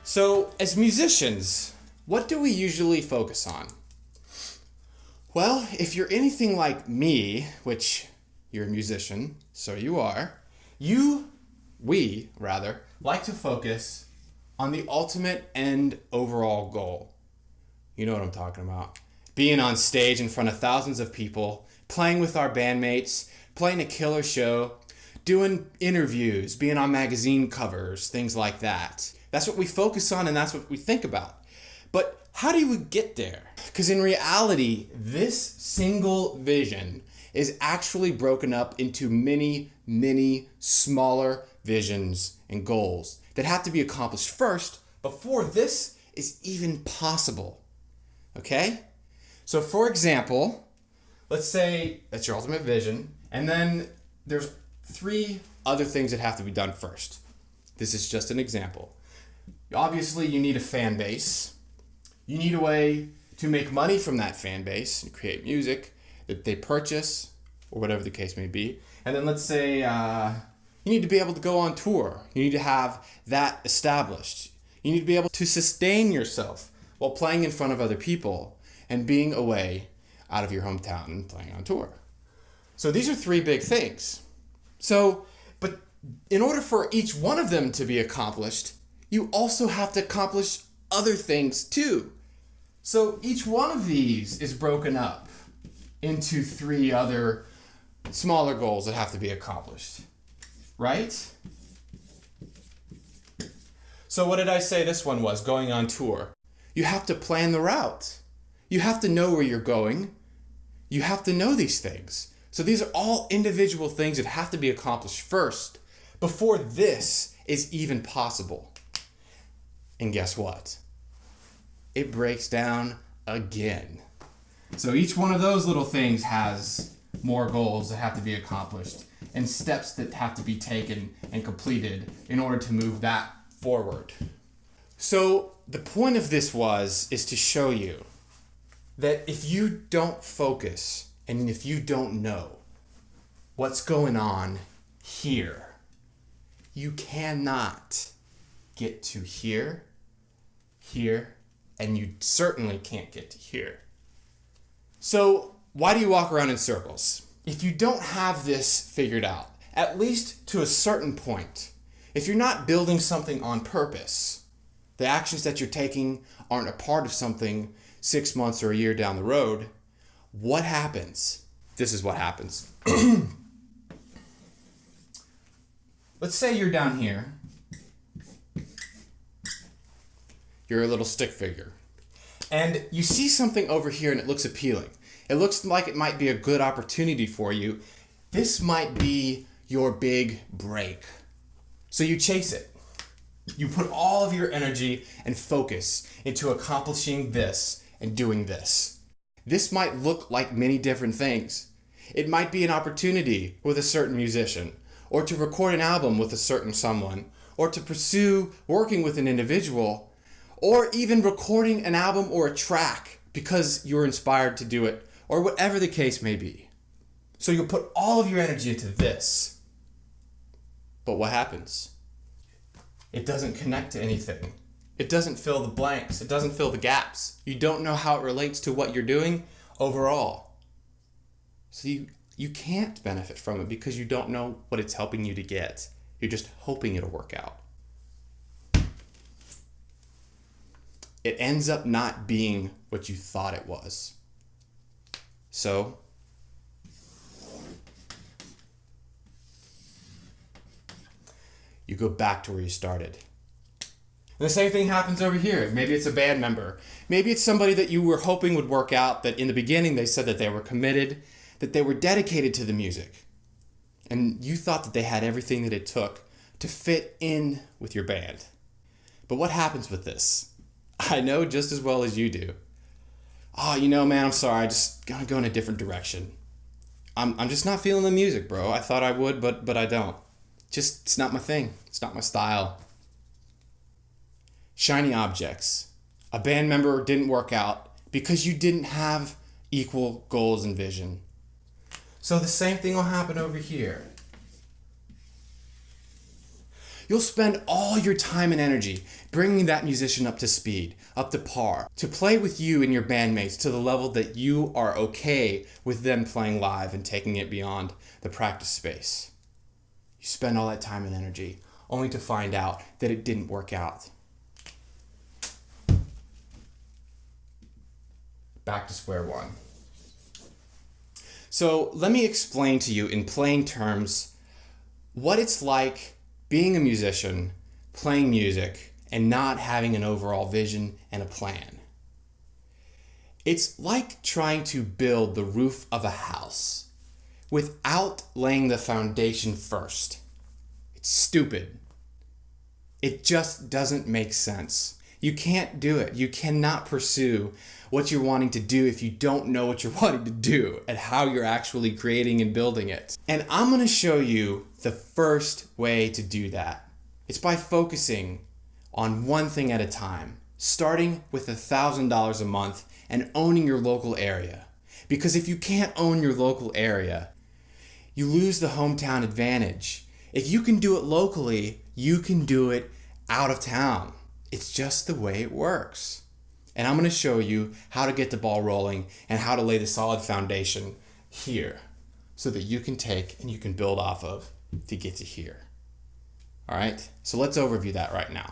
So, as musicians, what do we usually focus on? Well, if you're anything like me, which you're a musician, so you are, we like to focus on the ultimate end overall goal. You know what I'm talking about. Being on stage in front of thousands of people, playing with our bandmates, playing a killer show, doing interviews, being on magazine covers, things like that. That's what we focus on and that's what we think about. But how do we get there? Because in reality, this single vision is actually broken up into many, many smaller visions and goals that have to be accomplished first before this is even possible. Okay? So for example, let's say that's your ultimate vision, and then there's 3 other things that have to be done first. This is just an example. Obviously, you need a fan base. You need a way to make money from that fan base and create music that they purchase, or whatever the case may be. And then let's say you need to be able to go on tour. You need to have that established. You need to be able to sustain yourself while playing in front of other people and being away out of your hometown and playing on tour. So these are 3 big things. But in order for each one of them to be accomplished, you also have to accomplish other things too. So each one of these is broken up into 3 other smaller goals that have to be accomplished, right? So what did I say this one was? Going on tour. You have to plan the route. You have to know where you're going. You have to know these things. So these are all individual things that have to be accomplished first before this is even possible. And guess what? It breaks down again. So each one of those little things has more goals that have to be accomplished and steps that have to be taken and completed in order to move that forward. So the point of this is to show you that if you don't focus and if you don't know what's going on here, you cannot get to here, and you certainly can't get to here. So why do you walk around in circles? If you don't have this figured out, at least to a certain point, if you're not building something on purpose, the actions that you're taking aren't a part of something 6 months or a year down the road, what happens? This is what happens. Let's say you're down here. You're a little stick figure. And you see something over here and it looks appealing. It looks like it might be a good opportunity for you. This might be your big break. So you chase it. You put all of your energy and focus into accomplishing this and doing this. This might look like many different things. It might be an opportunity with a certain musician, or to record an album with a certain someone, or to pursue working with an individual, or even recording an album or a track because you're inspired to do it, or whatever the case may be. So you'll put all of your energy into this. But what happens? It doesn't connect to anything. It doesn't fill the blanks. It doesn't fill the gaps. You don't know how it relates to what you're doing overall. So you can't benefit from it because you don't know what it's helping you to get. You're just hoping it'll work out. It ends up not being what you thought it was. So, you go back to where you started. And the same thing happens over here. Maybe it's a band member. Maybe it's somebody that you were hoping would work out, that in the beginning they said that they were committed, that they were dedicated to the music. And you thought that they had everything that it took to fit in with your band. But what happens with this? I know just as well as you do. Oh, man, I'm sorry. I just gotta go in a different direction. I'm just not feeling the music, bro. I thought I would, but I don't. It's not my thing. It's not my style. Shiny objects. A band member didn't work out because you didn't have equal goals and vision. So the same thing will happen over here. You'll spend all your time and energy bringing that musician up to speed, up to par, to play with you and your bandmates to the level that you are okay with them playing live and taking it beyond the practice space. You spend all that time and energy only to find out that it didn't work out. Back to square one. So let me explain to you in plain terms what it's like being a musician, playing music, and not having an overall vision and a plan. It's like trying to build the roof of a house without laying the foundation first. It's stupid. It just doesn't make sense. You can't do it. You cannot pursue what you're wanting to do if you don't know what you're wanting to do and how you're actually creating and building it. And I'm going to show you the first way to do that. It's by focusing on one thing at a time, starting with $1,000 a month and owning your local area. Because if you can't own your local area, you lose the hometown advantage. If you can do it locally, you can do it out of town. It's just the way it works. And I'm going to show you how to get the ball rolling and how to lay the solid foundation here so that you can take and you can build off of to get to here. All right, so let's overview that right now.